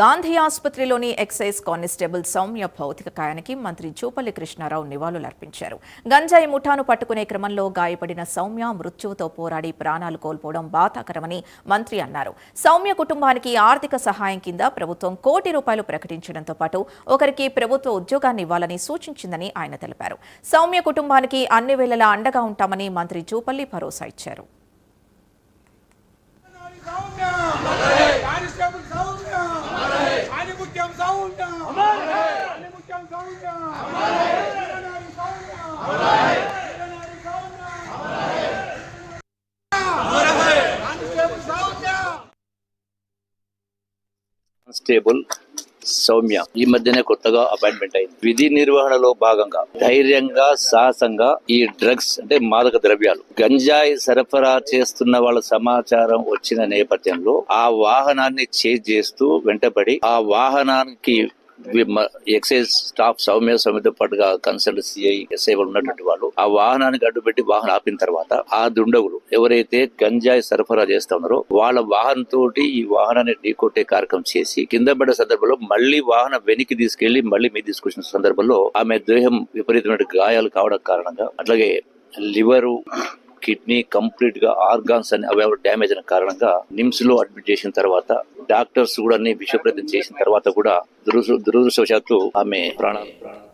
Gandhi ఆసుపత్రిలోని excise constable Soumya భౌతిక కాయానికి మంత్రి జూపల్లి కృష్ణారావు నివాళులర్పించారు. గంజాయి ముఠాను పట్టుకునే క్రమంలో గాయపడిన సౌమ్య మృత్యువుతో పోరాడి ప్రాణాలు కోల్పోవడం బాధాకరమని మంత్రి అన్నారు. సౌమ్య కుటుంబానికి ఆర్థిక సహాయం కింద ప్రభుత్వం ₹1 కోటి ప్రకటించడంతో పాటు ఒకరికి ప్రభుత్వ ఉద్యోగాన్ని ఇవ్వాలని సూచించిందని ఆయన తెలిపారు. సౌమ్య కుటుంబానికి అన్ని వేళలా అండగా ఉంటామని మంత్రి జూపల్లి భరోసా ఇచ్చారు. కానిస్టేబుల్ సౌమ్య ఈ మధ్యనే కొత్తగా అపాయింట్మెంట్ అయింది. విధి నిర్వహణలో భాగంగా ధైర్యంగా సాహసంగా ఈ డ్రగ్స్ అంటే మాదక ద్రవ్యాలు గంజాయి సరఫరా చేస్తున్న వాళ్ళ సమాచారం వచ్చిన నేపథ్యంలో ఆ వాహనాన్ని చేజ్ చేస్తూ వెంటబడి ఆ వాహనానికి ఎక్సైజ్ స్టాఫ్ సౌమ్యతో పాటుగా కన్సల్ట్ సిఐ ఎస్ఐ ఉన్నటువంటి వాళ్ళు ఆ వాహనానికి అడ్డుపెట్టి వాహనం ఆపిన తర్వాత ఆ దుండగులు ఎవరైతే గంజాయి సరఫరా చేస్తా ఉన్నారో వాళ్ళ వాహనంతో ఈ వాహనాన్ని ఢీకొట్టే కార్యక్రమం చేసి కింద పడ్డ సందర్భంలో మళ్లీ వాహనం వెనక్కి తీసుకెళ్లి మళ్లీ మీద తీసుకొచ్చిన సందర్భంలో ఆమె దేహం విపరీతమైన గాయాలు కావడం కారణంగా అట్లాగే లివరు కిడ్నీ కంప్లీట్ గా ఆర్గాన్స్ అని అవయవ డ్యామేజ్ అయిన కారణంగా నిమ్స్ లో అడ్మిట్ చేసిన తర్వాత డాక్టర్స్ కూడా విష ప్రయత్నం చేసిన తర్వాత కూడా దురదృష్టవశాత్తు ఆమె ప్రాణాలు